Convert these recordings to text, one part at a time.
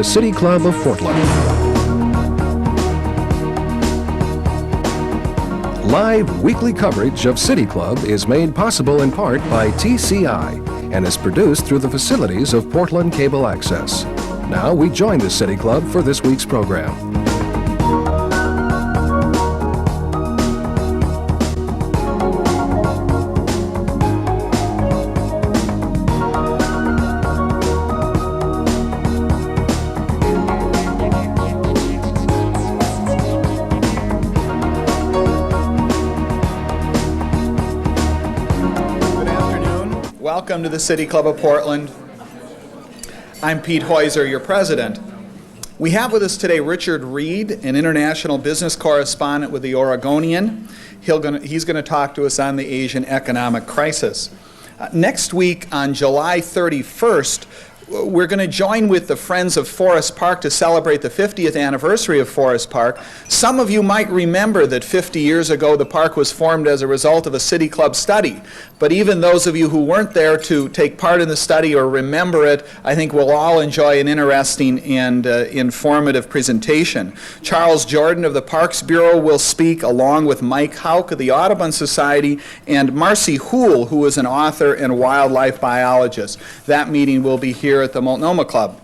The City Club of Portland. Live weekly coverage of City Club is made possible in part by TCI and is produced through the facilities of Portland Cable Access. Now we join the City Club for this week's program. Welcome to the City Club of Portland. I'm Pete Heuser, your president. We have with us today Richard Reed, an international business correspondent with the Oregonian. He's going to talk to us on the Asian economic crisis. Next week, on July 31st, we're going to join with the Friends of Forest Park to celebrate the 50th anniversary of Forest Park. Some of you might remember that 50 years ago the park was formed as a result of a City Club study. But even those of you who weren't there to take part in the study or remember it, I think we'll all enjoy an interesting and informative presentation. Charles Jordan of the Parks Bureau will speak, along with Mike Hauk of the Audubon Society and Marcy Houle, who is an author and wildlife biologist. That meeting will be here at the Multnomah Club.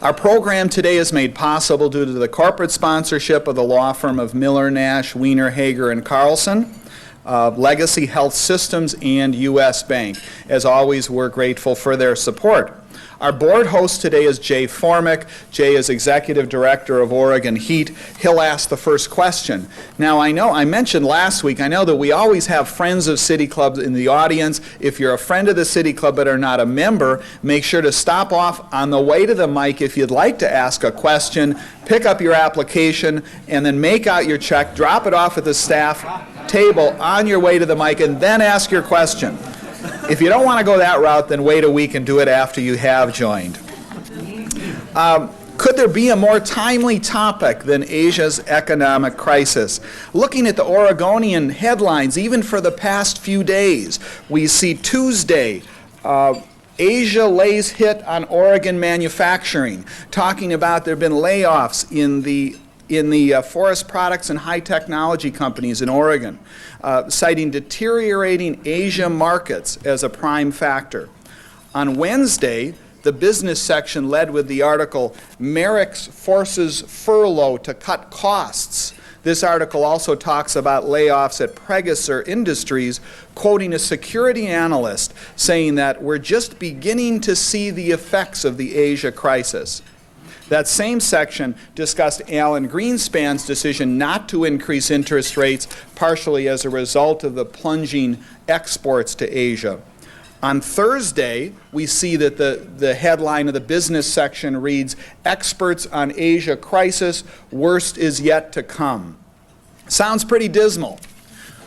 Our program today is made possible due to the corporate sponsorship of the law firm of Miller, Nash, Weiner, Hager, and Carlson, Legacy Health Systems, and U.S. Bank. As always, we're grateful for their support. Our board host today is Jay Formick. Jay is Executive Director of Oregon Heat. He'll ask the first question. Now, I mentioned last week, I know that we always have friends of City Club in the audience. If you're a friend of the City Club but are not a member, make sure to stop off on the way to the mic if you'd like to ask a question, pick up your application, and then make out your check, drop it off at the staff table on your way to the mic, and then ask your question. If you don't want to go that route, then wait a week and do it after you have joined. Could there be a more timely topic than Asia's economic crisis? Looking at the Oregonian headlines, even for the past few days, we see Tuesday, Asia lays hit on Oregon manufacturing, talking about there have been layoffs in the forest products and high technology companies in Oregon, citing deteriorating Asia markets as a prime factor. On Wednesday, the business section led with the article, Merrick's Forces Furlough to Cut Costs. This article also talks about layoffs at Pregasser Industries, quoting a security analyst saying that we're just beginning to see the effects of the Asia crisis. That same section discussed Alan Greenspan's decision not to increase interest rates, partially as a result of the plunging exports to Asia. On Thursday, we see that the headline of the business section reads, Experts on Asia Crisis, Worst is Yet to Come. Sounds pretty dismal.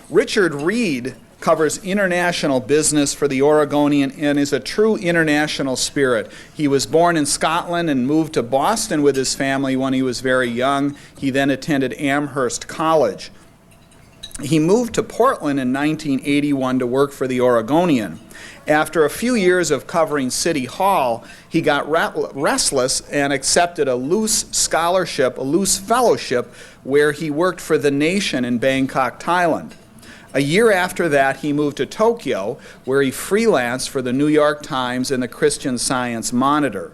Richard Reed covers international business for the Oregonian and is a true international spirit. He was born in Scotland and moved to Boston with his family when he was very young. He then attended Amherst College. He moved to Portland in 1981 to work for the Oregonian. After a few years of covering City Hall, he got restless and accepted a loose scholarship, a loose fellowship, where he worked for The Nation in Bangkok, Thailand. A year after that, he moved to Tokyo, where he freelanced for the New York Times and the Christian Science Monitor.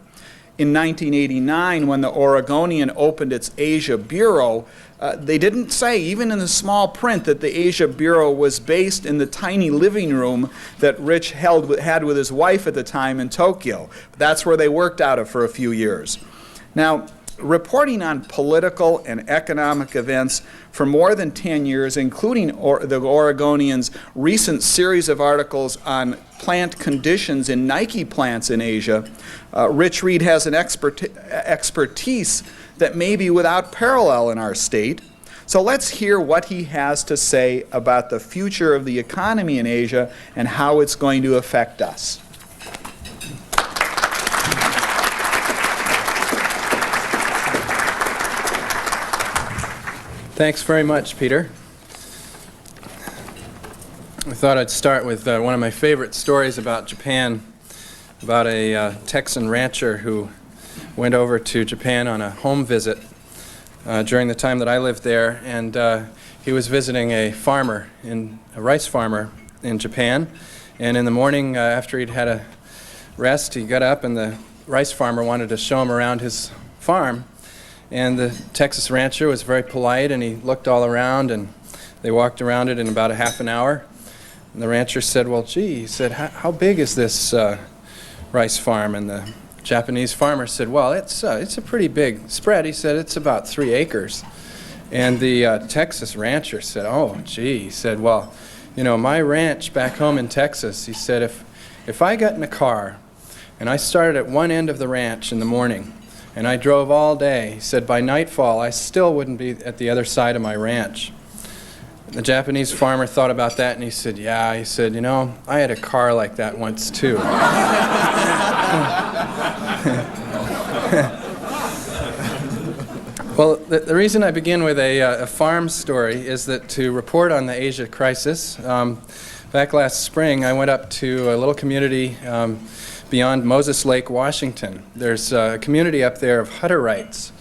In 1989, when the Oregonian opened its Asia Bureau, they didn't say, even in the small print, that the Asia Bureau was based in the tiny living room that Rich had with his wife at the time in Tokyo. That's where they worked out of for a few years. Now, reporting on political and economic events for more than 10 years, including the Oregonian's recent series of articles on plant conditions in Nike plants in Asia, Rich Reed has an expertise that may be without parallel in our state. So let's hear what he has to say about the future of the economy in Asia and how it's going to affect us. Thanks very much, Peter. I thought I'd start with one of my favorite stories about Japan, about a Texan rancher who went over to Japan on a home visit during the time that I lived there, and he was visiting a rice farmer in Japan. And in the morning, after he'd had a rest, he got up, and the rice farmer wanted to show him around his farm. And the Texas rancher was very polite, and he looked all around, and they walked around it in about a half an hour. And the rancher said, "Well, gee," he said, how big is this rice farm?" And the Japanese farmer said, "Well, it's a pretty big spread." He said, "It's about 3 acres. And the Texas rancher said, "Oh, gee," he said, "well, you know, my ranch back home in Texas," he said, if I got in a car and I started at one end of the ranch in the morning and I drove all day," he said, "by nightfall I still wouldn't be at the other side of my ranch." The Japanese farmer thought about that, and he said, "Yeah," he said, "you know, I had a car like that once too." Well, the reason I begin with a farm story is that to report on the Asia crisis, back last spring I went up to a little community beyond Moses Lake, Washington. There's a community up there of Hutterites.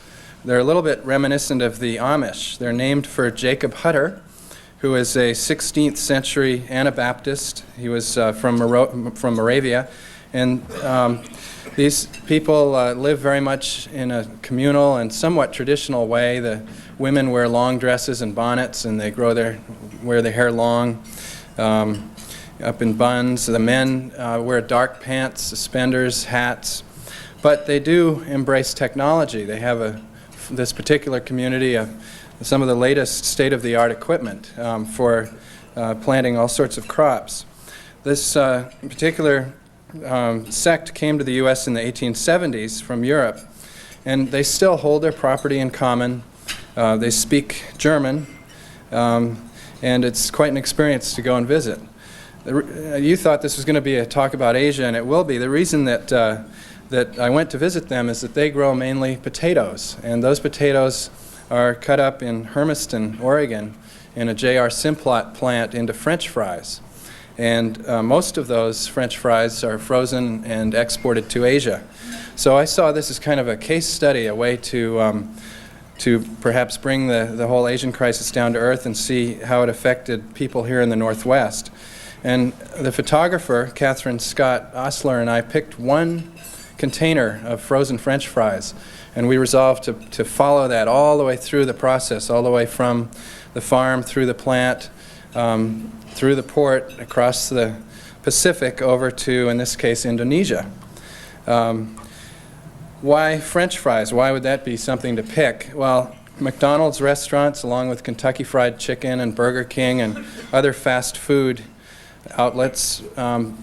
They're a little bit reminiscent of the Amish. They're named for Jacob Hutter, who is a 16th century Anabaptist. He was from Moravia. And these people live very much in a communal and somewhat traditional way. The women wear long dresses and bonnets, and they wear their hair long, up in buns. The men wear dark pants, suspenders, hats. But they do embrace technology. They have this particular community some of the latest state-of-the-art equipment for planting all sorts of crops. This particular sect came to the U.S. in the 1870s from Europe, and they still hold their property in common. They speak German, and it's quite an experience to go and visit. You thought this was going to be a talk about Asia, and it will be. The reason that I went to visit them is that they grow mainly potatoes, and those potatoes are cut up in Hermiston, Oregon, in a J.R. Simplot plant into French fries. And most of those French fries are frozen and exported to Asia. So I saw this as kind of a case study, a way to perhaps bring the whole Asian crisis down to earth and see how it affected people here in the Northwest. And the photographer, Catherine Scott Osler, and I picked one container of frozen French fries, and we resolved to follow that all the way through the process, all the way from the farm, through the plant, through the port, across the Pacific, over to, in this case, Indonesia. Why French fries? Why would that be something to pick? Well, McDonald's restaurants, along with Kentucky Fried Chicken and Burger King and other fast food outlets,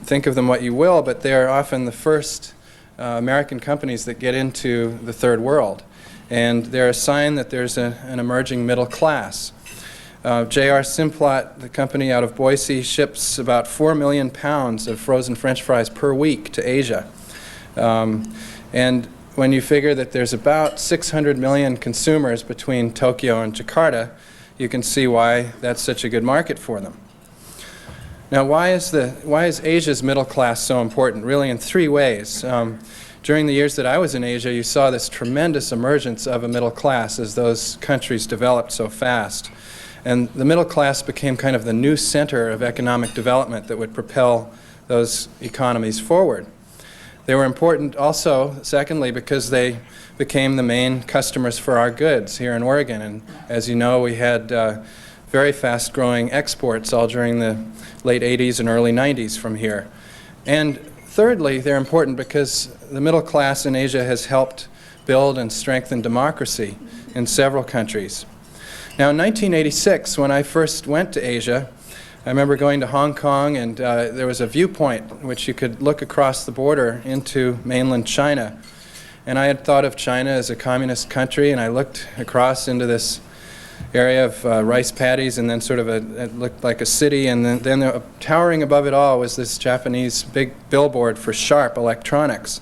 think of them what you will, but they're often the first American companies that get into the third world. And they're a sign that there's an emerging middle class. J.R. Simplot, the company out of Boise, ships about 4 million pounds of frozen French fries per week to Asia. And when you figure that there's about 600 million consumers between Tokyo and Jakarta, you can see why that's such a good market for them. Now, why is Asia's middle class so important? Really in 3 ways. During the years that I was in Asia, you saw this tremendous emergence of a middle class as those countries developed so fast. And the middle class became kind of the new center of economic development that would propel those economies forward. They were important also, secondly, because they became the main customers for our goods here in Oregon. And as you know, we had very fast-growing exports all during the late 80s and early 90s from here. And thirdly, they're important because the middle class in Asia has helped build and strengthen democracy in several countries. Now, in 1986, when I first went to Asia, I remember going to Hong Kong, and there was a viewpoint in which you could look across the border into mainland China. And I had thought of China as a communist country, and I looked across into this area of rice paddies, and then sort of it looked like a city, and then towering above it all was this Japanese big billboard for Sharp Electronics.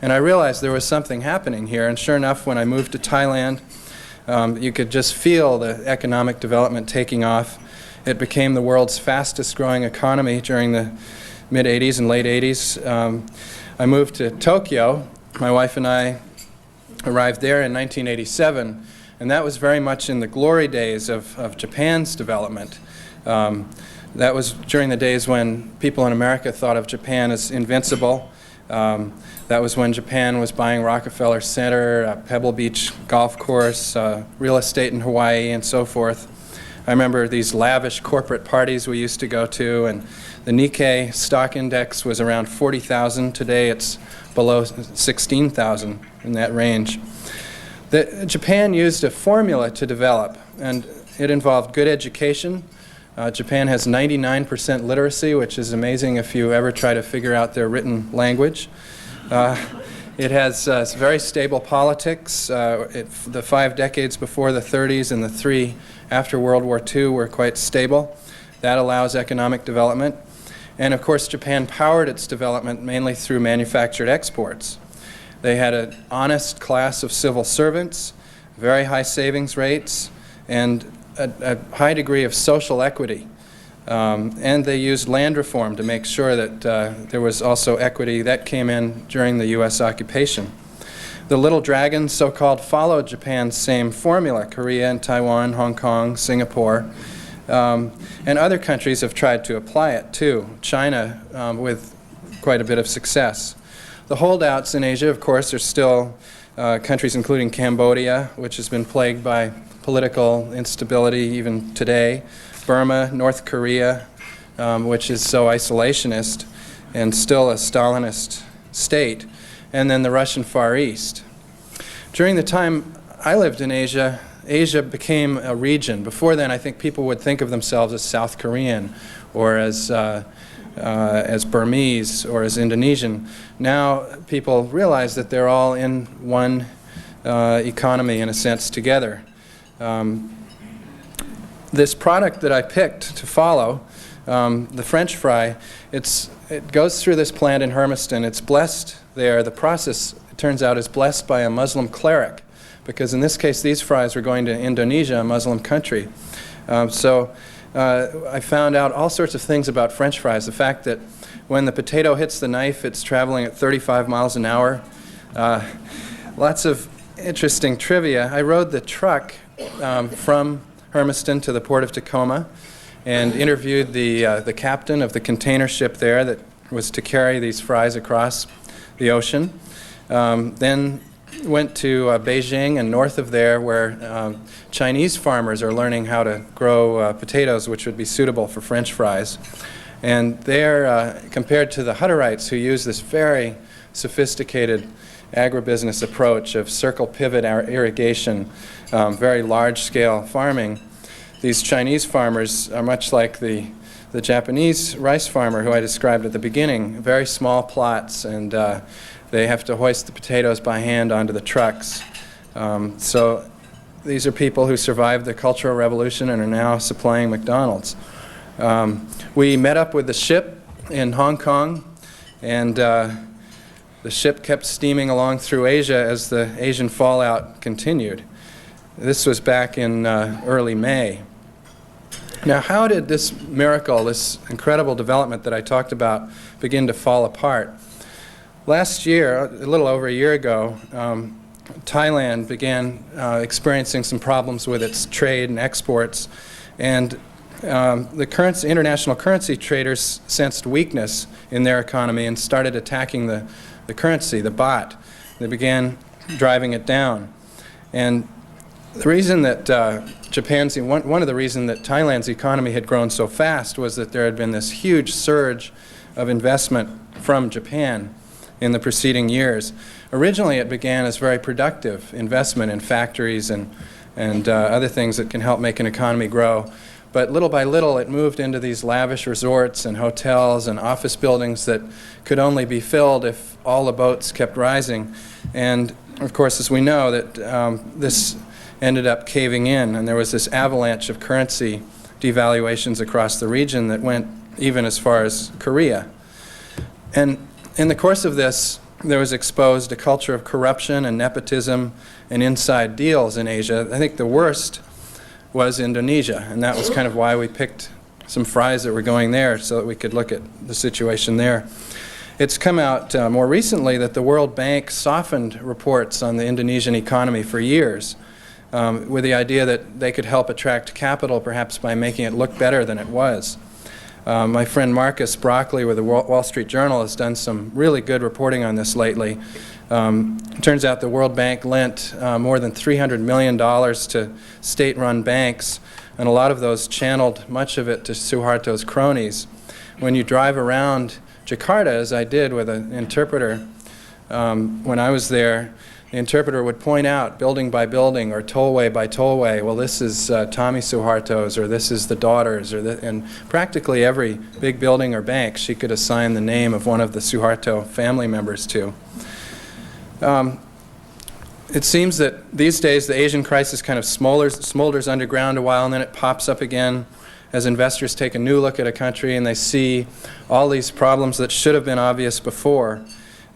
And I realized there was something happening here, and sure enough, when I moved to Thailand, you could just feel the economic development taking off. It became the world's fastest growing economy during the mid-'80s and late 80s. I moved to Tokyo. My wife and I arrived there in 1987, and that was very much in the glory days of Japan's development. That was during the days when people in America thought of Japan as invincible. That was when Japan was buying Rockefeller Center, Pebble Beach Golf Course, real estate in Hawaii, and so forth. I remember these lavish corporate parties we used to go to, and the Nikkei stock index was around 40,000. Today it's below 16,000, in that range. Japan used a formula to develop, and it involved good education. Japan has 99% literacy, which is amazing if you ever try to figure out their written language. It has very stable politics. The 5 decades before the 30s and the 3 after World War II were quite stable. That allows economic development. And of course, Japan powered its development mainly through manufactured exports. They had an honest class of civil servants, very high savings rates, and a high degree of social equity. And they used land reform to make sure that there was also equity. That came in during the U.S. occupation. The little dragons, so-called, followed Japan's same formula. Korea and Taiwan, Hong Kong, Singapore, and other countries have tried to apply it too. China with quite a bit of success. The holdouts in Asia, of course, are still countries including Cambodia, which has been plagued by political instability even today, Burma, North Korea, which is so isolationist and still a Stalinist state, and then the Russian Far East. During the time I lived in Asia, Asia became a region. Before then, I think people would think of themselves as South Korean or as Burmese or as Indonesian. Now people realize that they're all in one economy, in a sense, together. This product that I picked to follow, the French fry, it goes through this plant in Hermiston. It's blessed there. The process, it turns out, is blessed by a Muslim cleric, because in this case these fries were going to Indonesia, a Muslim country. I found out all sorts of things about French fries. The fact that when the potato hits the knife, it's traveling at 35 miles an hour. Lots of interesting trivia. I rode the truck from Hermiston to the port of Tacoma and interviewed the captain of the container ship there that was to carry these fries across the ocean. Then went to Beijing and north of there, where Chinese farmers are learning how to grow potatoes which would be suitable for French fries. And there, compared to the Hutterites, who use this very sophisticated agribusiness approach of circle pivot irrigation, very large-scale farming, these Chinese farmers are much like the Japanese rice farmer who I described at the beginning, very small plots, and they have to hoist the potatoes by hand onto the trucks. So these are people who survived the Cultural Revolution and are now supplying McDonald's. We met up with the ship in Hong Kong, and the ship kept steaming along through Asia as the Asian fallout continued. This was back in early May. Now, how did this miracle, this incredible development that I talked about, begin to fall apart? Last year, a little over a year ago, Thailand began experiencing some problems with its trade and exports, and the international currency traders sensed weakness in their economy and started attacking the currency, the baht. They began driving it down. And the reason that one of the reasons that Thailand's economy had grown so fast was that there had been this huge surge of investment from Japan in the preceding years. Originally, it began as very productive investment in factories and other things that can help make an economy grow. But little by little, it moved into these lavish resorts and hotels and office buildings that could only be filled if all the boats kept rising. And of course, as we know, that this ended up caving in, and there was this avalanche of currency devaluations across the region that went even as far as Korea. And in the course of this, there was exposed a culture of corruption and nepotism and inside deals in Asia. I think the worst was Indonesia, and that was kind of why we picked some fries that were going there, so that we could look at the situation there. It's come out more recently that the World Bank softened reports on the Indonesian economy for years, with the idea that they could help attract capital perhaps by making it look better than it was. My friend Marcus Broccoli with the Wall Street Journal has done some really good reporting on this lately. It turns out the World Bank lent more than $300 million to state-run banks, and a lot of those channeled much of it to Suharto's cronies. When you drive around Jakarta, as I did with an interpreter when I was there, the interpreter would point out building by building or tollway by tollway, well, this is Tommy Suharto's, or this is the daughter's, and practically every big building or bank she could assign the name of one of the Suharto family members to. It seems that these days the Asian crisis kind of smolders underground a while, and then it pops up again as investors take a new look at a country and they see all these problems that should have been obvious before.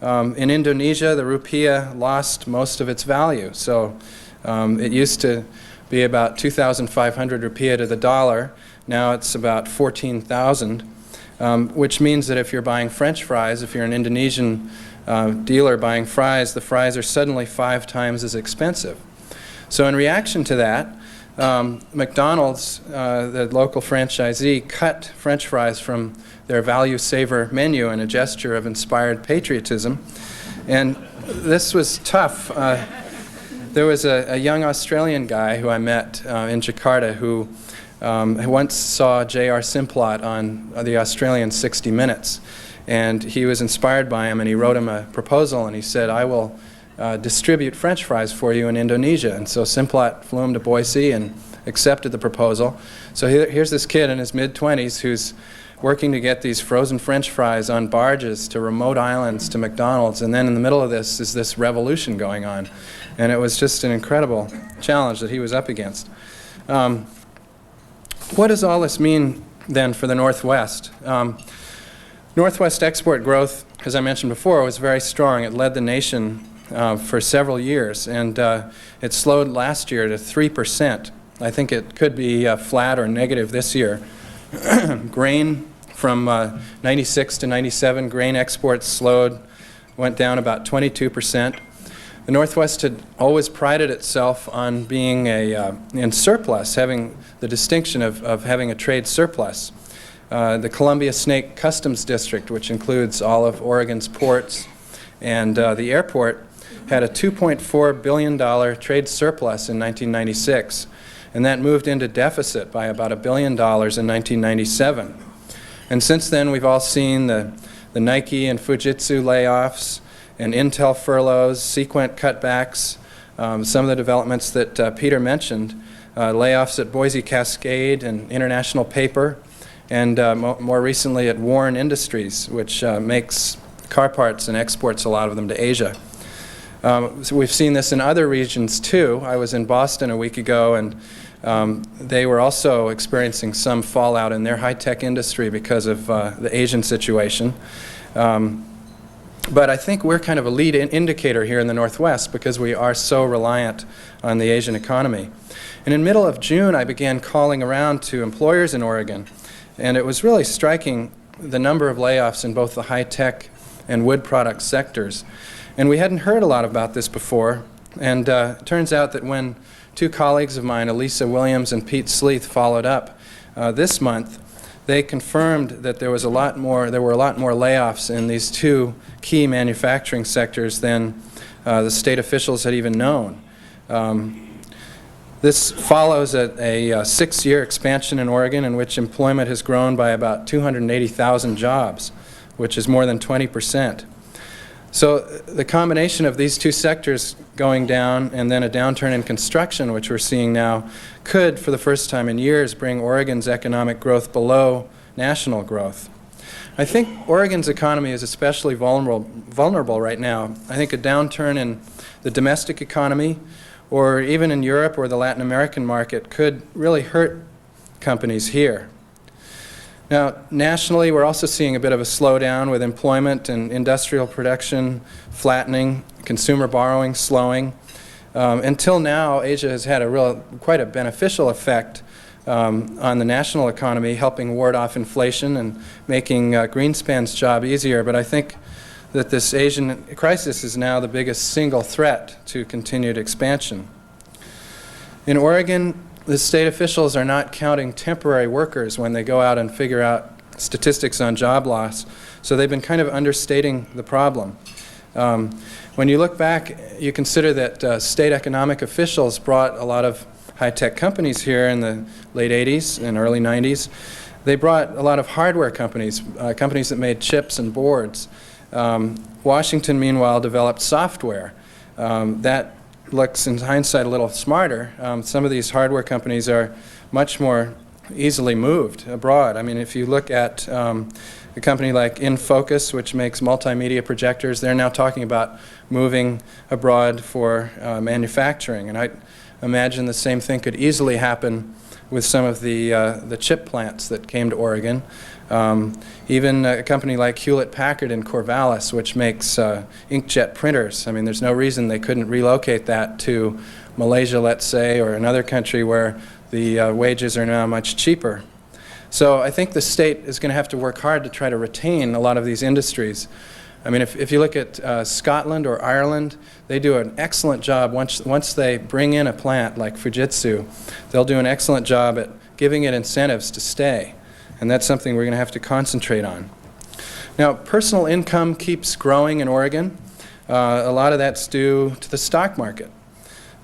In Indonesia, the rupiah lost most of its value. So it used to be about 2,500 rupiah to the dollar. Now it's about 14,000, which means that if you're buying French fries, if you're an Indonesian dealer buying fries, the fries are suddenly 5 times as expensive. So in reaction to that, McDonald's, the local franchisee, cut French fries from their value saver menu in a gesture of inspired patriotism. And this was tough. There was a young Australian guy who I met in Jakarta who once saw J.R. Simplot on the Australian 60 Minutes. And he was inspired by him, and he wrote him a proposal, and he said, I will distribute French fries for you in Indonesia. And so Simplot flew him to Boise and accepted the proposal. So here's this kid in his mid-20s who's working to get these frozen French fries on barges to remote islands to McDonald's, and then in the middle of this is this revolution going on. And it was just an incredible challenge that he was up against. What does all this mean then for the Northwest? Northwest export growth, as I mentioned before, was very strong. It led the nation for several years, and it slowed last year to 3%. I think it could be flat or negative this year. Grain from 96 to 97, grain exports slowed, went down about 22%. The Northwest had always prided itself on being in surplus, having the distinction of having a trade surplus. The Columbia Snake Customs District, which includes all of Oregon's ports and the airport, had a $2.4 billion trade surplus in 1996, and that moved into deficit by about $1 billion in 1997. And since then, we've all seen the Nike and Fujitsu layoffs and Intel furloughs, Sequent cutbacks, some of the developments that Peter mentioned, layoffs at Boise Cascade and International Paper, and more recently at Warren Industries, which makes car parts and exports a lot of them to Asia. So we've seen this in other regions too. I was in Boston a week ago, and they were also experiencing some fallout in their high-tech industry because of the Asian situation. But I think we're kind of a lead indicator here in the Northwest because we are so reliant on the Asian economy. And in the middle of June, I began calling around to employers in Oregon, and it was really striking the number of layoffs in both the high-tech and wood product sectors. And we hadn't heard a lot about this before, and it turns out that when 2 colleagues of mine, Elisa Williams and Pete Sleeth, followed up this month, they confirmed that there were a lot more layoffs in these 2 key manufacturing sectors than the state officials had even known. This follows a 6-year expansion in Oregon in which employment has grown by about 280,000 jobs, which is more than 20%. So the combination of these 2 sectors going down and then a downturn in construction, which we're seeing now, could, for the first time in years, bring Oregon's economic growth national growth. I think Oregon's economy is especially vulnerable right now. I think a downturn in the domestic economy or even in Europe or the Latin American market could really hurt companies here. Now, nationally, we're also seeing a bit of a slowdown with employment and industrial production flattening, consumer borrowing slowing. Until now, Asia has had quite a beneficial effect on the national economy, helping ward off inflation and making Greenspan's job easier. But I think that this Asian crisis is now the biggest single threat to continued expansion. In Oregon, the state officials are not counting temporary workers when they go out and figure out statistics on job loss, so they've been kind of understating the problem. When you look back, you consider that state economic officials brought a lot of high-tech companies here in the late 80s and early 90s. They brought a lot of hardware companies, companies that made chips and boards. Washington, meanwhile, developed software. That looks, in hindsight, a little smarter. Some of these hardware companies are much more easily moved abroad. I mean, if you look at a company like InFocus, which makes multimedia projectors, they're now talking about moving abroad for manufacturing. And I imagine the same thing could easily happen with some of the chip plants that came to Oregon. Even a company like Hewlett-Packard in Corvallis, which makes inkjet printers. I mean, there's no reason they couldn't relocate that to Malaysia, let's say, or another country where the wages are now much cheaper. So I think the state is going to have to work hard to try to retain a lot of these industries. I mean, if you look at Scotland or Ireland, they do an excellent job. Once they bring in a plant like Fujitsu, they'll do an excellent job at giving it incentives to stay. And that's something we're going to have to concentrate on. Now, personal income keeps growing in Oregon. A lot of that's due to the stock market.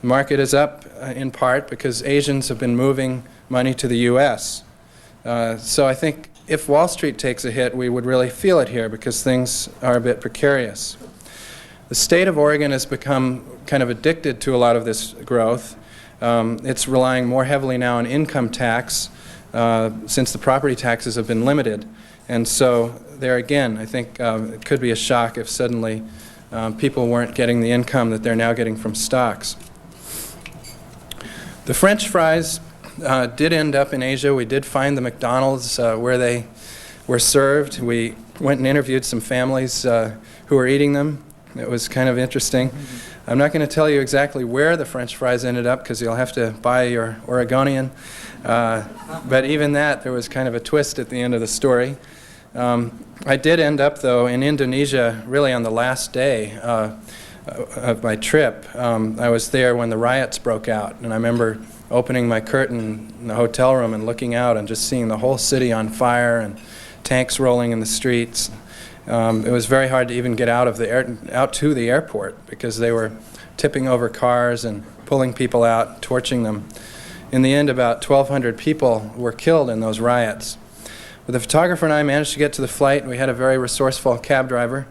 The market is up in part because Asians have been moving money to the U.S. So I think if Wall Street takes a hit, we would really feel it here because things are a bit precarious. The state of Oregon has become kind of addicted to a lot of this growth. It's relying more heavily now on income tax since the property taxes have been limited. And so there again, I think it could be a shock if suddenly people weren't getting the income that they're now getting from stocks. The French fries did end up in Asia. We did find the McDonald's where they were served. We went and interviewed some families who were eating them. It was kind of interesting. I'm not going to tell you exactly where the French fries ended up because you'll have to buy your Oregonian. But even that, there was kind of a twist at the end of the story. I did end up, though, in Indonesia really on the last day of my trip. I was there when the riots broke out, and I remember opening my curtain in the hotel room and looking out and just seeing the whole city on fire and tanks rolling in the streets. It was very hard to even get out to the airport because they were tipping over cars and pulling people out, torching them. In the end, about 1,200 people were killed in those riots. But the photographer and I managed to get to the flight. We had a very resourceful cab driver.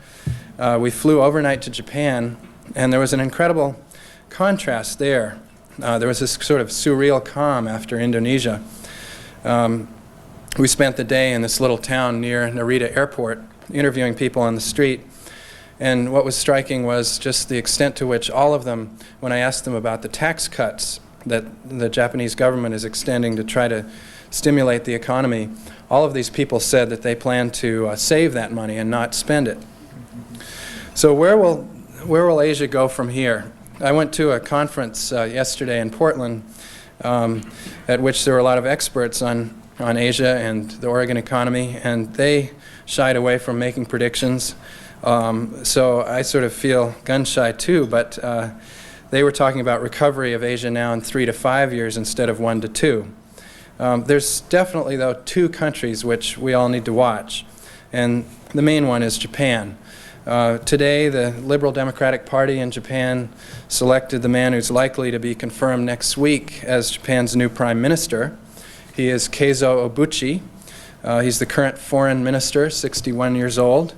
We flew overnight to Japan, and there was an incredible contrast there. There was this sort of surreal calm after Indonesia. We spent the day in this little town near Narita Airport interviewing people on the street. And what was striking was just the extent to which all of them, when I asked them about the tax cuts that the Japanese government is extending to try to stimulate the economy, all of these people said that they plan to save that money and not spend it. So where will Asia go from here? I went to a conference yesterday in Portland at which there were a lot of experts on Asia and the Oregon economy, and they shied away from making predictions. So I sort of feel gun-shy too, but they were talking about recovery of Asia now in 3 to 5 years instead of 1 to 2. There's definitely, though, 2 countries which we all need to watch, and the main one is Japan. Today, the Liberal Democratic Party in Japan selected the man who's likely to be confirmed next week as Japan's new prime minister. He is Keizo Obuchi. He's the current foreign minister, 61 years old,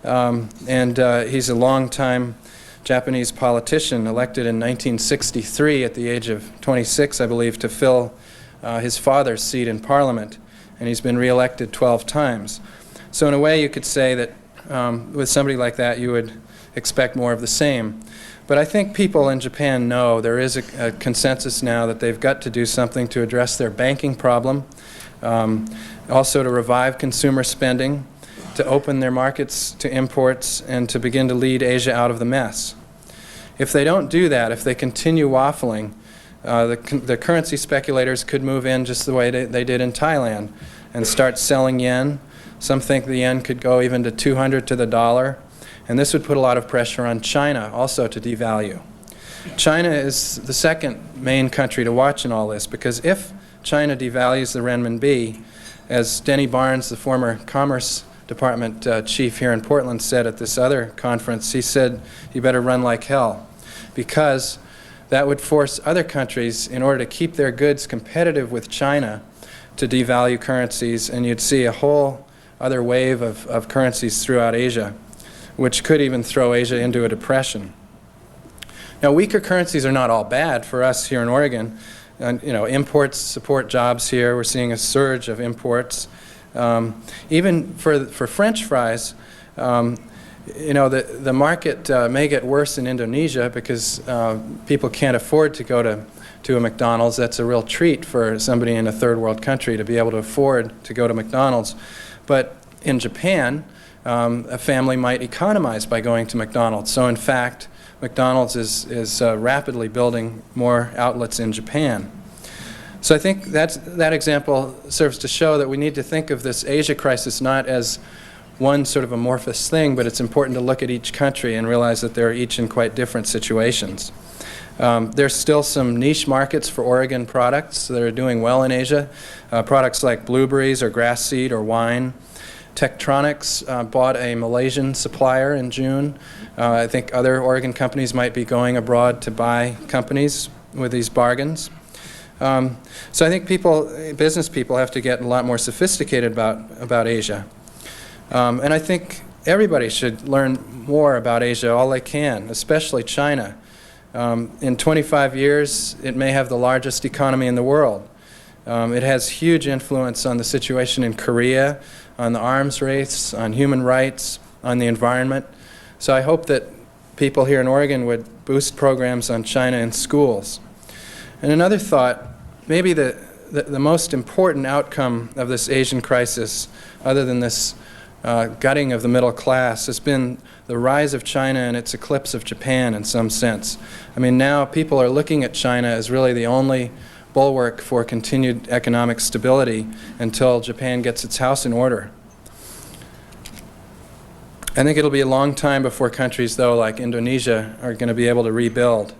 and he's a longtime Japanese politician elected in 1963 at the age of 26, I believe, to fill his father's seat in Parliament, and he's been re-elected 12 times. So in a way, you could say that with somebody like that, you would expect more of the same. But I think people in Japan know there is a consensus now that they've got to do something to address their banking problem, also to revive consumer spending, to open their markets to imports, and to begin to lead Asia out of the mess. If they don't do that, if they continue waffling, the currency speculators could move in just the way they did in Thailand and start selling yen. Some think the yen could go even to 200 to the dollar. And this would put a lot of pressure on China also to devalue. China is the second main country to watch in all this, because if China devalues the renminbi, as Denny Barnes, the former Commerce Department chief here in Portland, said at this other conference, he said, you better run like hell, because that would force other countries, in order to keep their goods competitive with China, to devalue currencies, and you'd see a whole other wave of currencies throughout Asia, which could even throw Asia into a depression. Now, weaker currencies are not all bad for us here in Oregon. Imports support jobs here. We're seeing a surge of imports. Even for French fries, the market may get worse in Indonesia because people can't afford to go to a McDonald's. That's a real treat for somebody in a third world country to be able to afford to go to McDonald's. But in Japan, a family might economize by going to McDonald's. So in fact, McDonald's is rapidly building more outlets in Japan. So I think that example serves to show that we need to think of this Asia crisis not as one sort of amorphous thing, but it's important to look at each country and realize that they're each in quite different situations. There's still some niche markets for Oregon products that are doing well in Asia, products like blueberries or grass seed or wine. Tektronix bought a Malaysian supplier in June. I think other Oregon companies might be going abroad to buy companies with these bargains. So I think business people have to get a lot more sophisticated about Asia. And I think everybody should learn more about Asia, all they can, especially China. In 25 years, it may have the largest economy in the world. It has huge influence on the situation in Korea, on the arms race, on human rights, on the environment. So I hope that people here in Oregon would boost programs on China in schools. And another thought, maybe the most important outcome of this Asian crisis, other than this gutting of the middle class, has been the rise of China and its eclipse of Japan in some sense. I mean, now people are looking at China as really the only bulwark for continued economic stability until Japan gets its house in order. I think it'll be a long time before countries, though, like Indonesia, are going to be able to rebuild.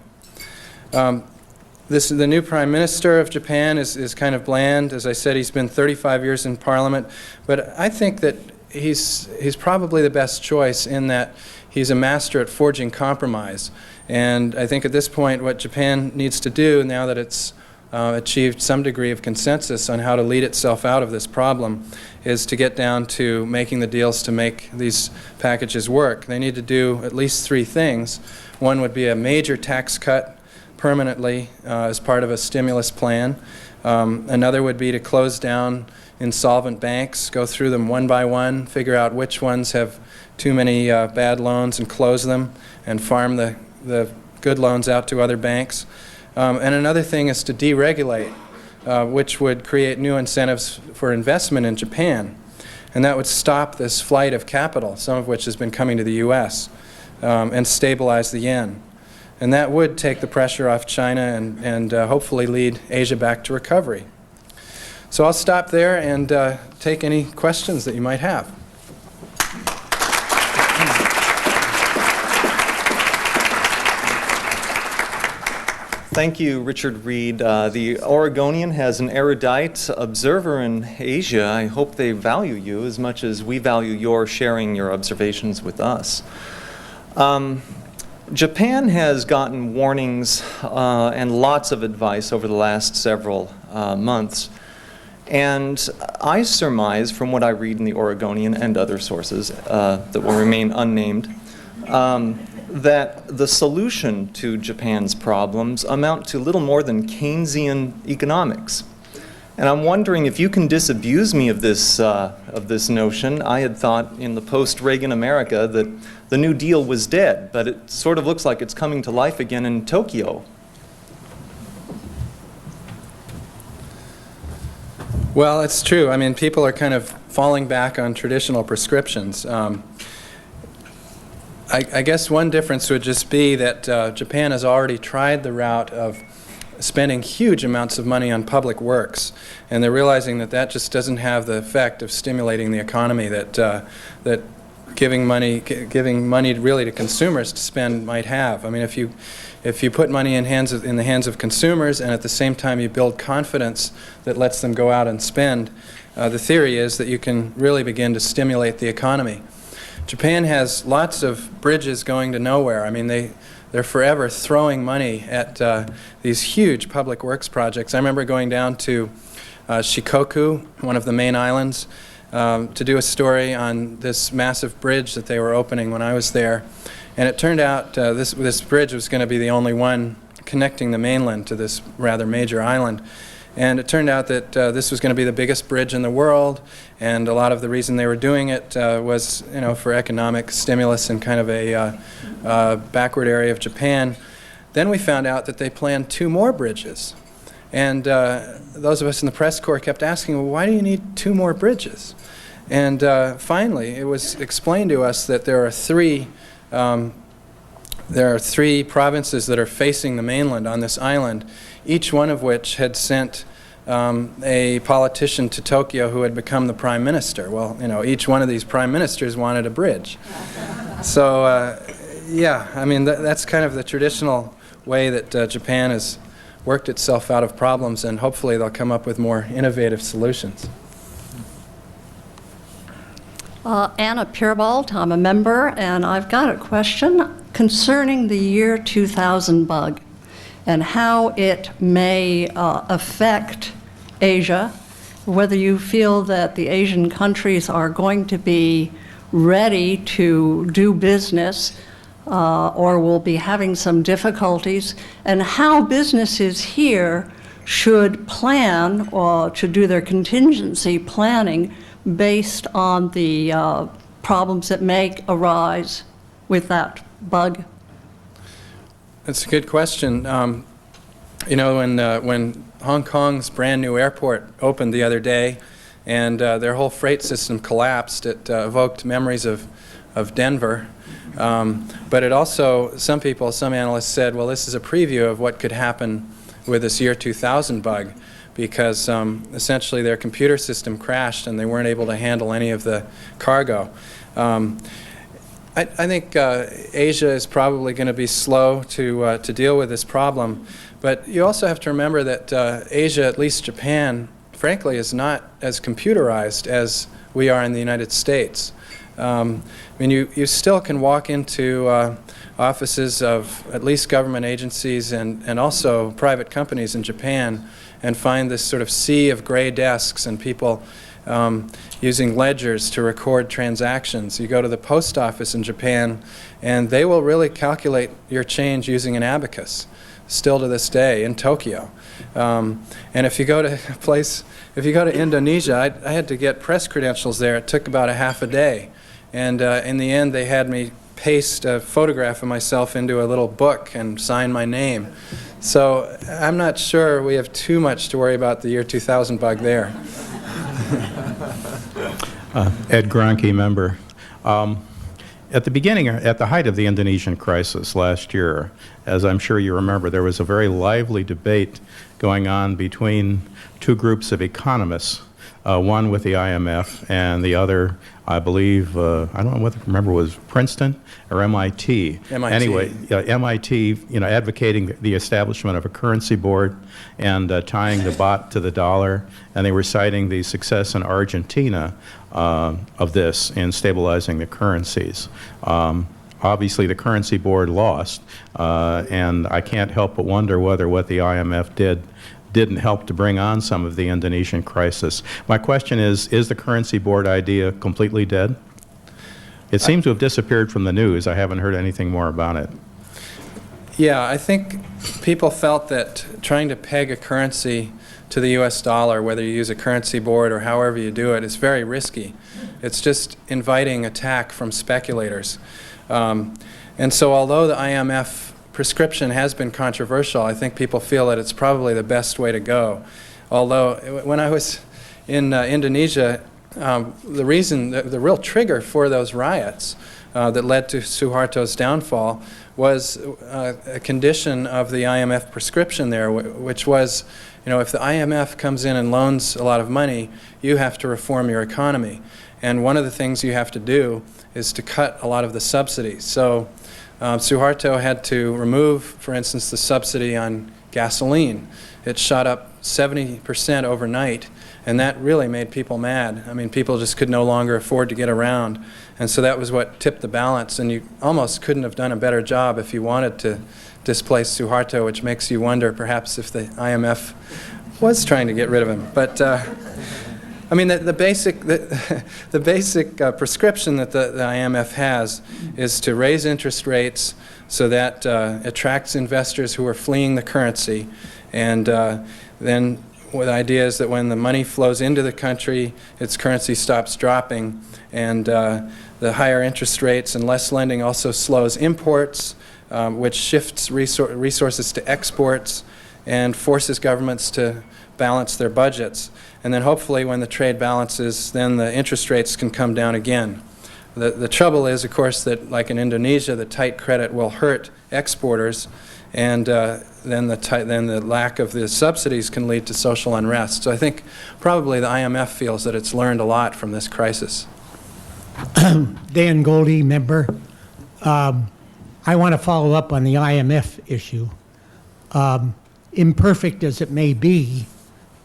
The new Prime Minister of Japan is kind of bland. As I said, he's been 35 years in Parliament. But I think that he's probably the best choice in that he's a master at forging compromise. And I think at this point what Japan needs to do, now that it's achieved some degree of consensus on how to lead itself out of this problem, is to get down to making the deals to make these packages work. They need to do at least three things. One would be a major tax cut permanently as part of a stimulus plan. Another would be to close down insolvent banks, go through them one by one, figure out which ones have too many bad loans and close them, and farm the good loans out to other banks. And another thing is to deregulate, which would create new incentives for investment in Japan. And that would stop this flight of capital, some of which has been coming to the U.S., and stabilize the yen. And that would take the pressure off China and hopefully lead Asia back to recovery. So I'll stop there and take any questions that you might have. Thank you, Richard Reed. The Oregonian has an erudite observer in Asia. I hope they value you as much as we value your sharing your observations with us. Japan has gotten warnings and lots of advice over the last several months. And I surmise from what I read in the Oregonian and other sources that will remain unnamed, that the solution to Japan's problems amount to little more than Keynesian economics. And I'm wondering if you can disabuse me of this notion. I had thought in the post-Reagan America that the New Deal was dead, but it sort of looks like it's coming to life again in Tokyo. Well, it's true. I mean, people are kind of falling back on traditional prescriptions. I guess one difference would just be that Japan has already tried the route of spending huge amounts of money on public works, and they're realizing that that just doesn't have the effect of stimulating the economy that giving money really to consumers to spend might have. I mean, if you put money in the hands of consumers, and at the same time you build confidence that lets them go out and spend, the theory is that you can really begin to stimulate the economy. Japan has lots of bridges going to nowhere. I mean, they're forever throwing money at these huge public works projects. I remember going down to Shikoku, one of the main islands, to do a story on this massive bridge that they were opening when I was there. And it turned out this bridge was going to be the only one connecting the mainland to this rather major island. And it turned out that this was going to be the biggest bridge in the world, and a lot of the reason they were doing it was, for economic stimulus in kind of a backward area of Japan. Then we found out that they planned 2 more bridges. And those of us in the press corps kept asking, well, why do you need 2 more bridges? And finally, it was explained to us that there are 3 provinces that are facing the mainland on this island, each one of which had sent a politician to Tokyo who had become the prime minister. Well, each one of these prime ministers wanted a bridge. So, yeah, I mean, that's kind of the traditional way that Japan has worked itself out of problems, and hopefully they'll come up with more innovative solutions. Anna Pierbald, I'm a member, and I've got a question concerning the year 2000 bug and how it may affect Asia, whether you feel that the Asian countries are going to be ready to do business or will be having some difficulties, and how businesses here should plan or should do their contingency planning based on the problems that may arise with that bug. That's a good question. When Hong Kong's brand new airport opened the other day and their whole freight system collapsed, it evoked memories of Denver. But it also, some analysts said, well, this is a preview of what could happen with this year 2000 bug, because essentially their computer system crashed and they weren't able to handle any of the cargo. I think Asia is probably going to be slow to deal with this problem, but you also have to remember that Asia, at least Japan, frankly, is not as computerized as we are in the United States. I mean, you still can walk into offices of at least government agencies and also private companies in Japan and find this sort of sea of gray desks and people using ledgers to record transactions. You go to the post office in Japan and they will really calculate your change using an abacus, still to this day in Tokyo. And if you go to Indonesia, I had to get press credentials there. It took about a half a day. And in the end, they had me paste a photograph of myself into a little book and sign my name. So I'm not sure we have too much to worry about the year 2000 bug there. Ed Gronke, member. At the height of the Indonesian crisis last year, as I'm sure you remember, there was a very lively debate going on between 2 groups of economists, one with the IMF and the other, I believe, I don't remember, was Princeton or MIT. MIT. Anyway, MIT, advocating the establishment of a currency board and tying the baht to the dollar, and they were citing the success in Argentina of this in stabilizing the currencies. Obviously, the currency board lost, and I can't help but wonder whether what the IMF didn't help to bring on some of the Indonesian crisis. My question is the currency board idea completely dead? It seems to have disappeared from the news. I haven't heard anything more about it. Yeah, I think people felt that trying to peg a currency to the US dollar, whether you use a currency board or however you do it, is very risky. It's just inviting attack from speculators. And so although the IMF prescription has been controversial, I think people feel that it's probably the best way to go. Although when I was in Indonesia, the real trigger for those riots that led to Suharto's downfall was a condition of the IMF prescription there, which was, if the IMF comes in and loans a lot of money, you have to reform your economy. And one of the things you have to do is to cut a lot of the subsidies. So Suharto had to remove, for instance, the subsidy on gasoline. It shot up 70% overnight, and that really made people mad. I mean, people just could no longer afford to get around. And so that was what tipped the balance, and you almost couldn't have done a better job if you wanted to displace Suharto, which makes you wonder perhaps if the IMF was trying to get rid of him. But I mean, the basic prescription that the IMF has is to raise interest rates so that attracts investors who are fleeing the currency, and then the idea is that when the money flows into the country, its currency stops dropping, and the higher interest rates and less lending also slows imports, which shifts resources to exports and forces governments to balance their budgets. And then hopefully when the trade balances, then the interest rates can come down again. The trouble is, of course, that like in Indonesia, the tight credit will hurt exporters, and then the lack of the subsidies can lead to social unrest. So I think probably the IMF feels that it's learned a lot from this crisis. Dan Goldie, member. I want to follow up on the IMF issue. Imperfect as it may be,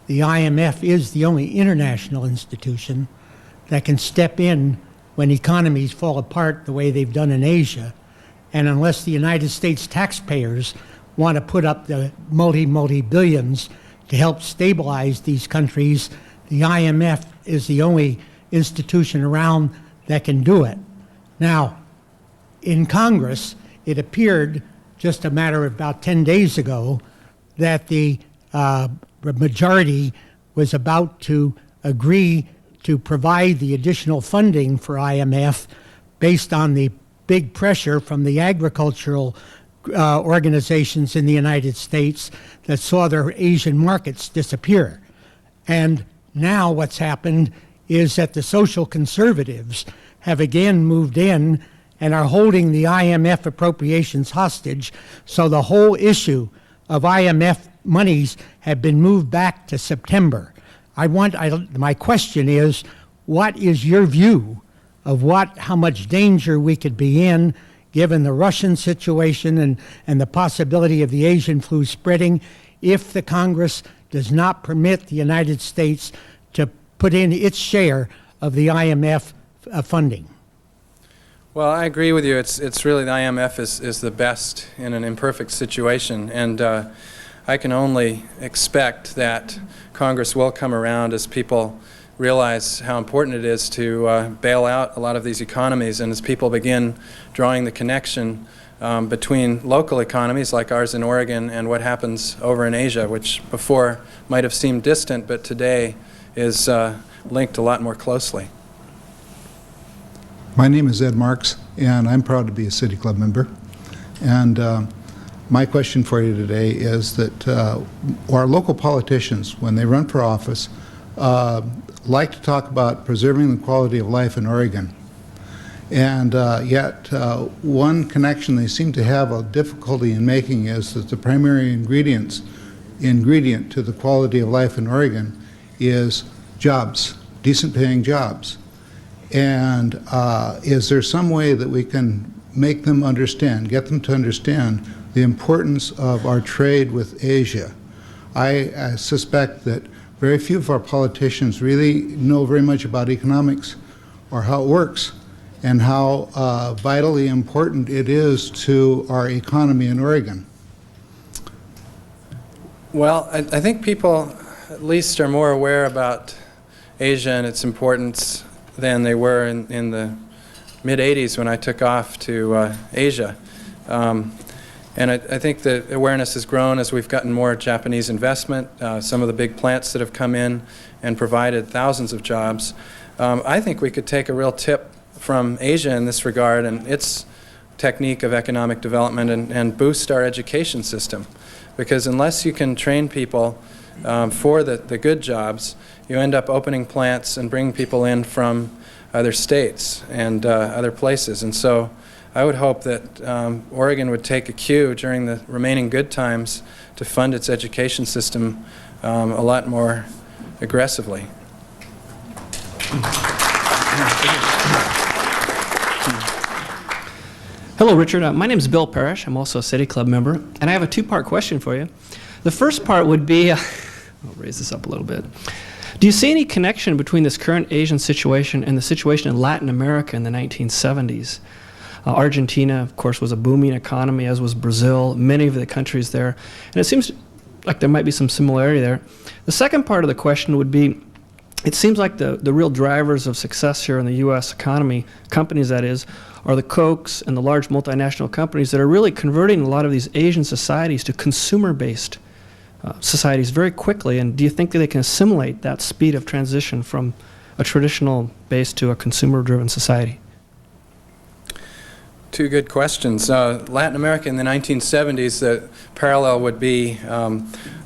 the IMF is the only international institution that can step in when economies fall apart the way they've done in Asia. And unless the United States taxpayers want to put up the multi-billions to help stabilize these countries, the IMF is the only institution around that can do it. Now, in Congress, it appeared just a matter of about 10 days ago that the majority was about to agree to provide the additional funding for IMF based on the big pressure from the agricultural organizations in the United States that saw their Asian markets disappear. And now what's happened is that the social conservatives have again moved in and are holding the IMF appropriations hostage, so the whole issue of IMF monies have been moved back to September. My question is, what is your view of how much danger we could be in given the Russian situation and the possibility of the Asian flu spreading if the Congress does not permit the United States to put in its share of the IMF funding? Well, I agree with you. It's really the IMF is the best in an imperfect situation, and I can only expect that Congress will come around as people realize how important it is to bail out a lot of these economies, and as people begin drawing the connection between local economies like ours in Oregon and what happens over in Asia, which before might have seemed distant, but today is linked a lot more closely. My name is Ed Marks, and I'm proud to be a City Club member. And my question for you today is that our local politicians, when they run for office, like to talk about preserving the quality of life in Oregon. And yet one connection they seem to have a difficulty in making is that the primary ingredient to the quality of life in Oregon is jobs, decent paying jobs. And is there some way that we can make them understand, get them to understand the importance of our trade with Asia? I suspect that very few of our politicians really know very much about economics or how it works and how vitally important it is to our economy in Oregon. Well, I think people at least are more aware about Asia and its importance than they were in the mid-'80s when I took off to Asia. And I think the awareness has grown as we've gotten more Japanese investment, some of the big plants that have come in and provided thousands of jobs. I think we could take a real tip from Asia in this regard and its technique of economic development and boost our education system. Because unless you can train people for the good jobs, you end up opening plants and bringing people in from other states and other places. And so I would hope that Oregon would take a cue during the remaining good times to fund its education system a lot more aggressively. Hello, Richard. My name is Bill Parrish. I'm also a City Club member, and I have a two-part question for you. The first part would be, I'll raise this up a little bit. Do you see any connection between this current Asian situation and the situation in Latin America in the 1970s? Argentina, of course, was a booming economy, as was Brazil, many of the countries there, and it seems like there might be some similarity there. The second part of the question would be, it seems like the real drivers of success here in the U.S. economy, companies that is, are the Cokes and the large multinational companies that are really converting a lot of these Asian societies to consumer-based societies very quickly. And do you think that they can assimilate that speed of transition from a traditional base to a consumer-driven society? Two good questions. Latin America in the 1970s, the parallel would be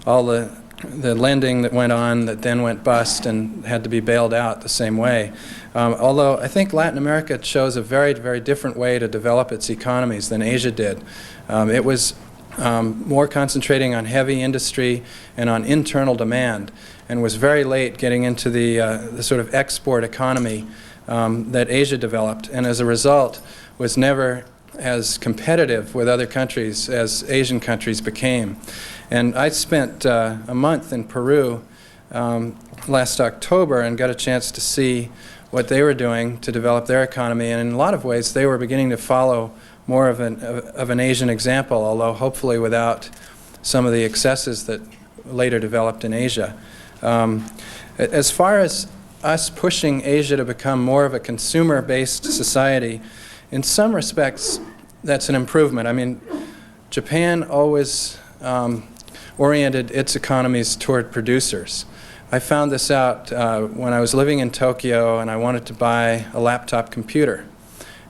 all the lending that went on that then went bust and had to be bailed out the same way. Although I think Latin America chose a very, very different way to develop its economies than Asia did. It was more concentrating on heavy industry and on internal demand, and was very late getting into the sort of export economy that Asia developed, and as a result was never as competitive with other countries as Asian countries became. And I spent a month in Peru last October and got a chance to see what they were doing to develop their economy, and in a lot of ways they were beginning to follow more of an Asian example, although hopefully without some of the excesses that later developed in Asia. As far as us pushing Asia to become more of a consumer-based society, in some respects that's an improvement. I mean, Japan always oriented its economies toward producers. I found this out when I was living in Tokyo and I wanted to buy a laptop computer.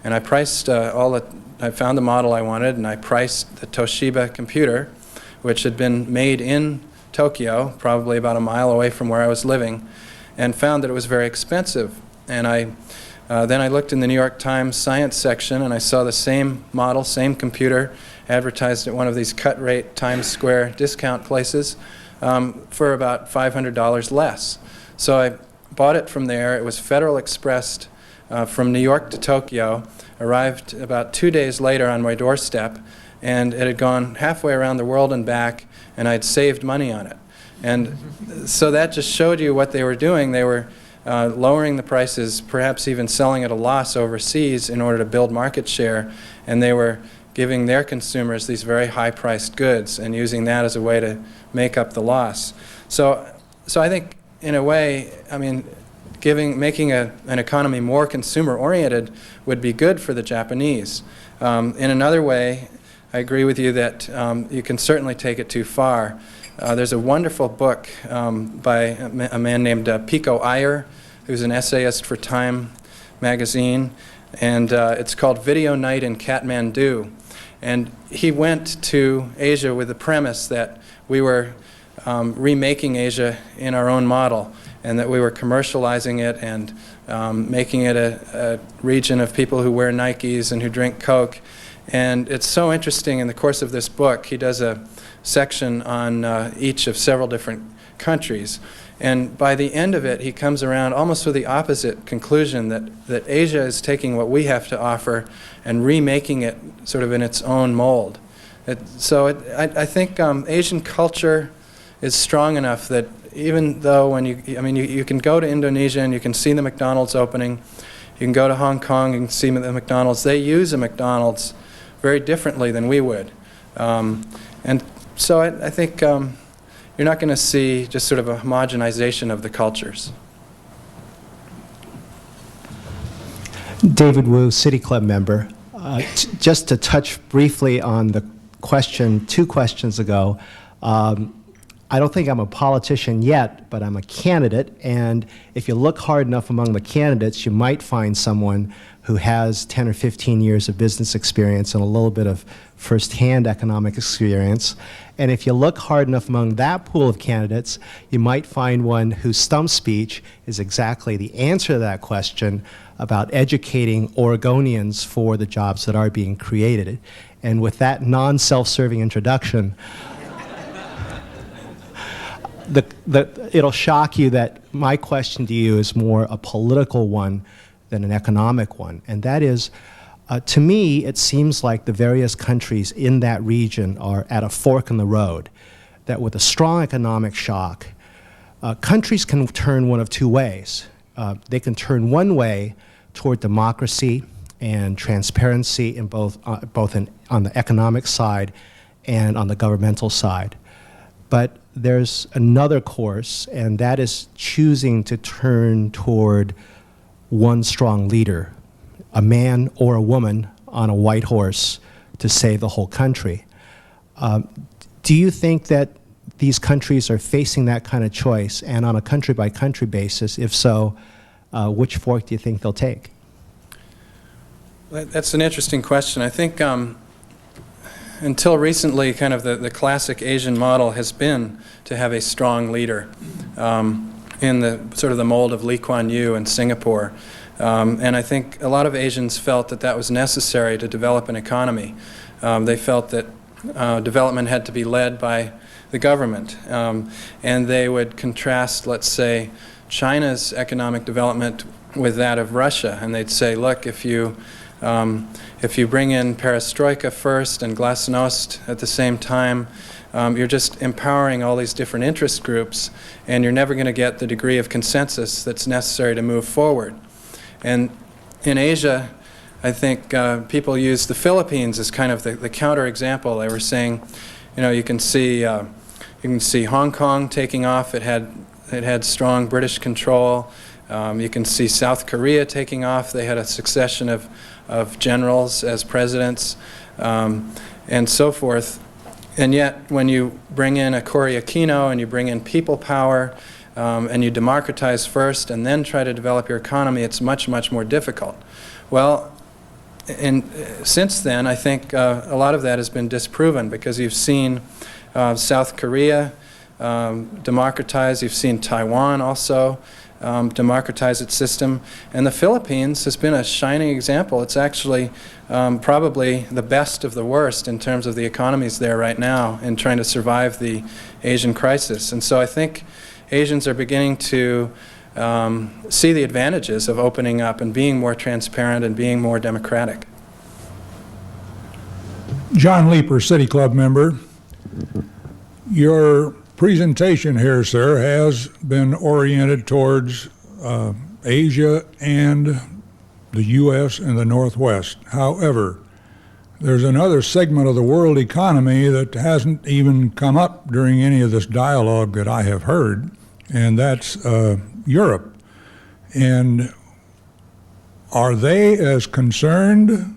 And I priced I found the model I wanted, and I priced the Toshiba computer, which had been made in Tokyo, probably about a mile away from where I was living, and found that it was very expensive. And then I looked in the New York Times science section, and I saw the same model, same computer, advertised at one of these cut-rate Times Square discount places for about $500 less. So I bought it from there. It was Federal Expressed from New York to Tokyo, arrived about 2 days later on my doorstep, and it had gone halfway around the world and back, and I'd saved money on it. And so that just showed you what they were doing. They were lowering the prices, perhaps even selling at a loss overseas in order to build market share, and they were giving their consumers these very high-priced goods and using that as a way to make up the loss. So I think, in a way, I mean, making an economy more consumer-oriented would be good for the Japanese. In another way, I agree with you that you can certainly take it too far. There's a wonderful book by a man named Pico Iyer, who's an essayist for Time magazine, and it's called Video Night in Kathmandu. And he went to Asia with the premise that we were remaking Asia in our own model, and that we were commercializing it and making it a region of people who wear Nikes and who drink Coke. And it's so interesting. In the course of this book, he does a section on each of several different countries. And by the end of it, he comes around almost with the opposite conclusion, that Asia is taking what we have to offer and remaking it sort of in its own mold. I think Asian culture is strong enough that even though you can go to Indonesia and you can see the McDonald's opening, you can go to Hong Kong and see the McDonald's. They use a McDonald's very differently than we would. And so I think you're not going to see just sort of a homogenization of the cultures. David Wu, City Club member. Just to touch briefly on the question 2 questions ago, I don't think I'm a politician yet, but I'm a candidate, and if you look hard enough among the candidates, you might find someone who has 10 or 15 years of business experience and a little bit of firsthand economic experience. And if you look hard enough among that pool of candidates, you might find one whose stump speech is exactly the answer to that question about educating Oregonians for the jobs that are being created. And with that non-self-serving introduction, it'll shock you that my question to you is more a political one than an economic one. And that is, to me, it seems like the various countries in that region are at a fork in the road, that with a strong economic shock, countries can turn one of two ways. They can turn one way toward democracy and transparency in both on the economic side and on the governmental side. But there's another course, and that is choosing to turn toward one strong leader, a man or a woman on a white horse to save the whole country. Do you think that these countries are facing that kind of choice? And on a country-by-country basis, if so, which fork do you think they'll take? That's an interesting question. I think until recently, kind of the classic Asian model has been to have a strong leader in the sort of the mold of Lee Kuan Yew in Singapore. And I think a lot of Asians felt that that was necessary to develop an economy. They felt that development had to be led by the government. And they would contrast, let's say, China's economic development with that of Russia. And they'd say, look, if you bring in perestroika first and glasnost at the same time, you're just empowering all these different interest groups, and you're never going to get the degree of consensus that's necessary to move forward. And in Asia, I think people use the Philippines as kind of the counter-example. They were saying, you know, you can see Hong Kong taking off. It had strong British control. You can see South Korea taking off. They had a succession of generals as presidents, and so forth. And yet, when you bring in a Cory Aquino and you bring in people power, and you democratize first and then try to develop your economy, it's much, much more difficult. Well, since then, I think a lot of that has been disproven, because you've seen South Korea democratize, you've seen Taiwan also democratize its system, and the Philippines has been a shining example. It's actually probably the best of the worst in terms of the economies there right now in trying to survive the Asian crisis. And so I think Asians are beginning to see the advantages of opening up and being more transparent and being more democratic. John Leeper, City Club member. Your presentation here, sir, has been oriented towards Asia and the U.S. and the Northwest. However, there's another segment of the world economy that hasn't even come up during any of this dialogue that I have heard, and that's Europe. And are they as concerned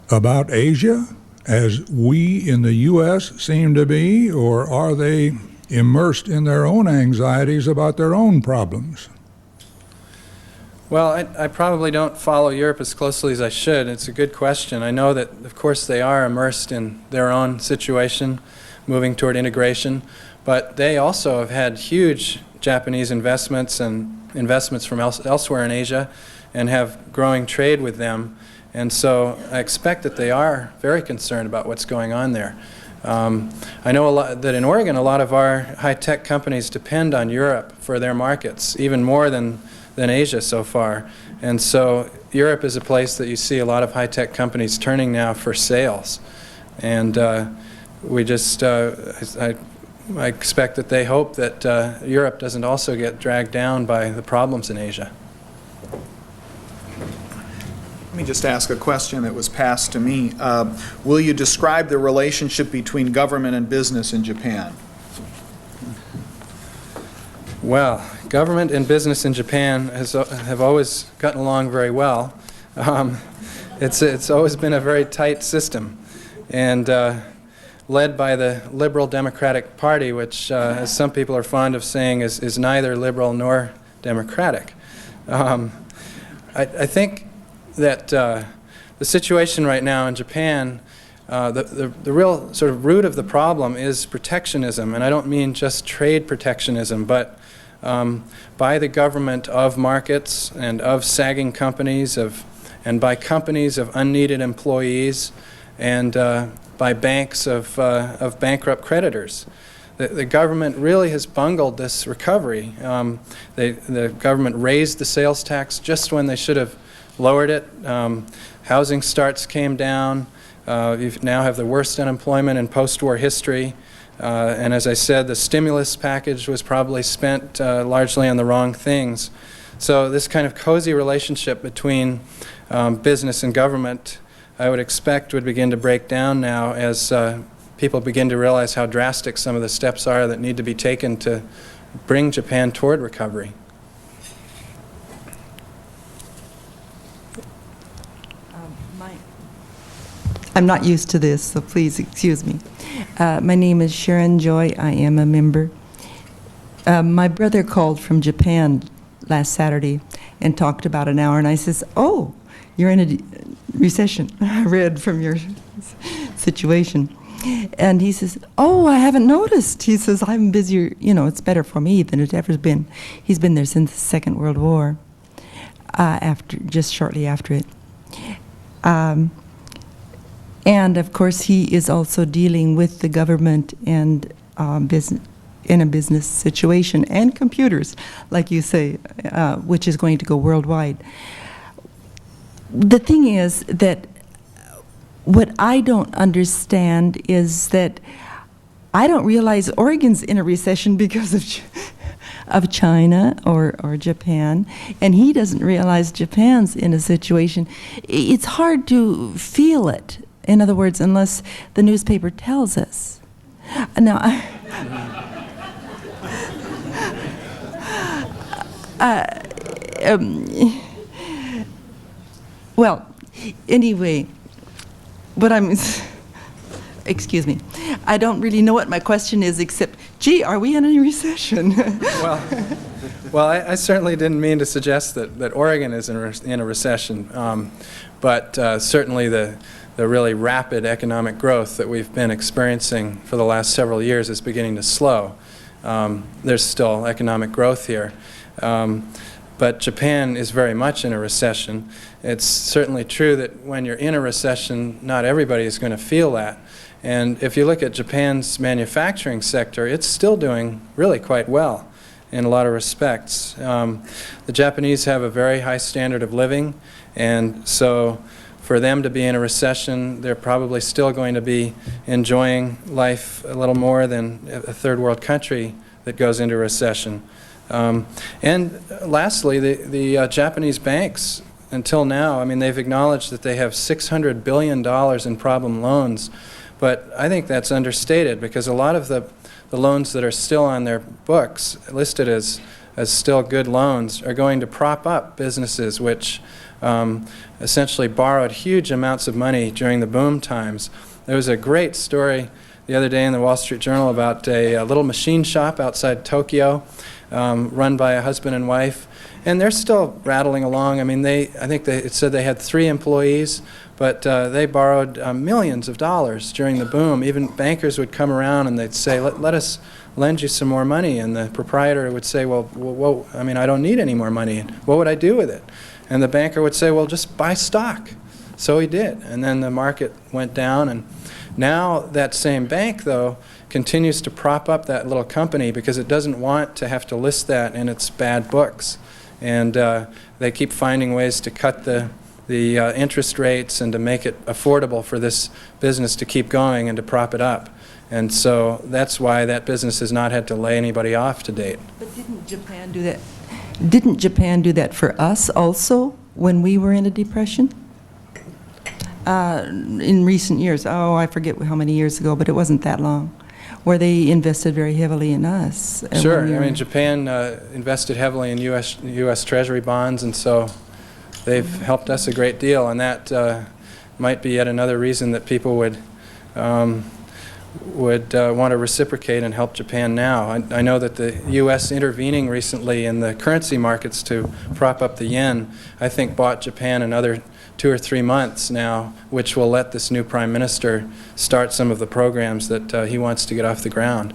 about Asia as we in the U.S. seem to be, or are they immersed in their own anxieties about their own problems? Well, I probably don't follow Europe as closely as I should. It's a good question. I know that, of course, they are immersed in their own situation, moving toward integration, but they also have had huge Japanese investments and investments from elsewhere in Asia and have growing trade with them. And so I expect that they are very concerned about what's going on there. I know that in Oregon, a lot of our high-tech companies depend on Europe for their markets, even more than Asia so far. And so Europe is a place that you see a lot of high-tech companies turning now for sales. And we just, I expect that they hope that Europe doesn't also get dragged down by the problems in Asia. Let me just ask a question that was passed to me. Will you describe the relationship between government and business in Japan? Well, government and business in Japan have always gotten along very well. It's always been a very tight system, and led by the Liberal Democratic Party, which, as some people are fond of saying, is neither liberal nor democratic. I think that the situation right now in Japan, the real sort of root of the problem is protectionism, and I don't mean just trade protectionism, but by the government of markets and of sagging companies, and by companies of unneeded employees, and by banks of bankrupt creditors. The government really has bungled this recovery. The government raised the sales tax just when they should have lowered it. Housing starts came down. You now have the worst unemployment in post-war history. And as I said, the stimulus package was probably spent largely on the wrong things. So this kind of cozy relationship between business and government, I would expect, would begin to break down now as people begin to realize how drastic some of the steps are that need to be taken to bring Japan toward recovery. I'm not used to this, so please excuse me. My name is Sharon Joy. I am a member. My brother called from Japan last Saturday and talked about an hour, and I says, "Oh, you're in a recession." I read from your situation. And he says, "Oh, I haven't noticed." He says, "I'm busier, it's better for me than it's ever been." He's been there since the Second World War, just shortly after it. And of course, he is also dealing with the government and business in a business situation, and computers, like you say, which is going to go worldwide. The thing is that what I don't understand is that I don't realize Oregon's in a recession because of China or Japan, and he doesn't realize Japan's in a situation. It's hard to feel it. In other words, unless the newspaper tells us. Now, well, anyway, but excuse me, I don't really know what my question is except, gee, are we in a recession? Well, I certainly didn't mean to suggest that Oregon is in a recession, but certainly the really rapid economic growth that we've been experiencing for the last several years is beginning to slow. There's still economic growth here. But Japan is very much in a recession. It's certainly true that when you're in a recession, not everybody is going to feel that. And if you look at Japan's manufacturing sector, it's still doing really quite well in a lot of respects. The Japanese have a very high standard of living, and so for them to be in a recession, they're probably still going to be enjoying life a little more than a third world country that goes into recession. And lastly, the Japanese banks, until now, I mean, they've acknowledged that they have $600 billion in problem loans, but I think that's understated because a lot of the loans that are still on their books, listed as still good loans, are going to prop up businesses which essentially borrowed huge amounts of money during the boom times. There was a great story the other day in the Wall Street Journal about a little machine shop outside Tokyo run by a husband and wife, and they're still rattling along. I mean, it said they had 3 employees, but they borrowed millions of dollars during the boom. Even bankers would come around and they'd say, let us lend you some more money, and the proprietor would say, well, I mean, I don't need any more money. What would I do with it? And the banker would say, well, just buy stock. So he did, and then the market went down, and now that same bank, though, continues to prop up that little company because it doesn't want to have to list that in its bad books. And they keep finding ways to cut the interest rates and to make it affordable for this business to keep going and to prop it up. And so that's why that business has not had to lay anybody off to date. But didn't Japan do that? Didn't Japan do that for us also when we were in a depression? In recent years, I forget how many years ago, but it wasn't that long, where they invested very heavily in us. Sure. I mean, Japan invested heavily in U.S. Treasury bonds, and so they've helped us a great deal, and that might be yet another reason that people would would want to reciprocate and help Japan now. I know that the U.S. intervening recently in the currency markets to prop up the yen, I think bought Japan another 2 or 3 months now, which will let this new prime minister start some of the programs that he wants to get off the ground.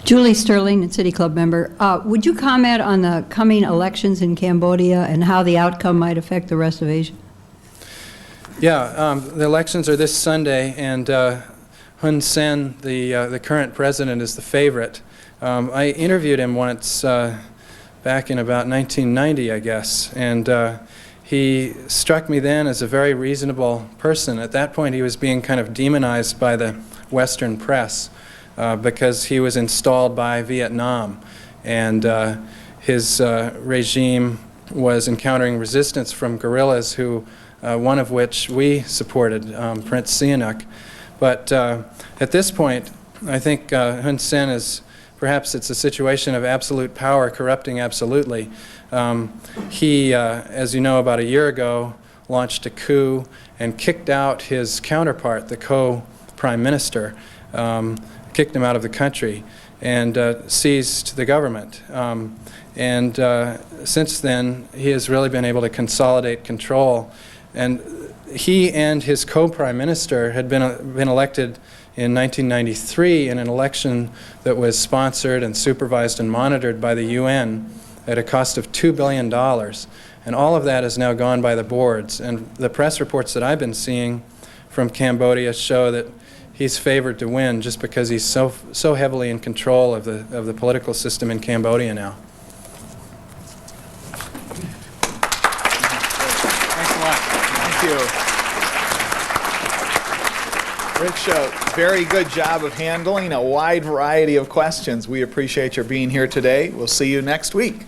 Julie Sterling, City Club member. Would you comment on the coming elections in Cambodia and how the outcome might affect the rest of Asia? Yeah, the elections are this Sunday, and Hun Sen, the current president, is the favorite. I interviewed him once back in about 1990, I guess, and he struck me then as a very reasonable person. At that point, he was being kind of demonized by the Western press because he was installed by Vietnam, and his regime was encountering resistance from guerrillas who one of which we supported, Prince Sihanouk. But at this point, I think Hun Sen is, perhaps it's a situation of absolute power corrupting absolutely. He, as you know, about a year ago, launched a coup and kicked out his counterpart, the co-prime minister, kicked him out of the country and seized the government. And since then, he has really been able to consolidate control. And he and his co-prime minister had been elected in 1993 in an election that was sponsored and supervised and monitored by the UN at a cost of $2 billion. And all of that has now gone by the boards. And the press reports that I've been seeing from Cambodia show that he's favored to win just because he's so heavily in control of the political system in Cambodia now. Rich, very good job of handling a wide variety of questions. We appreciate your being here today. We'll see you next week.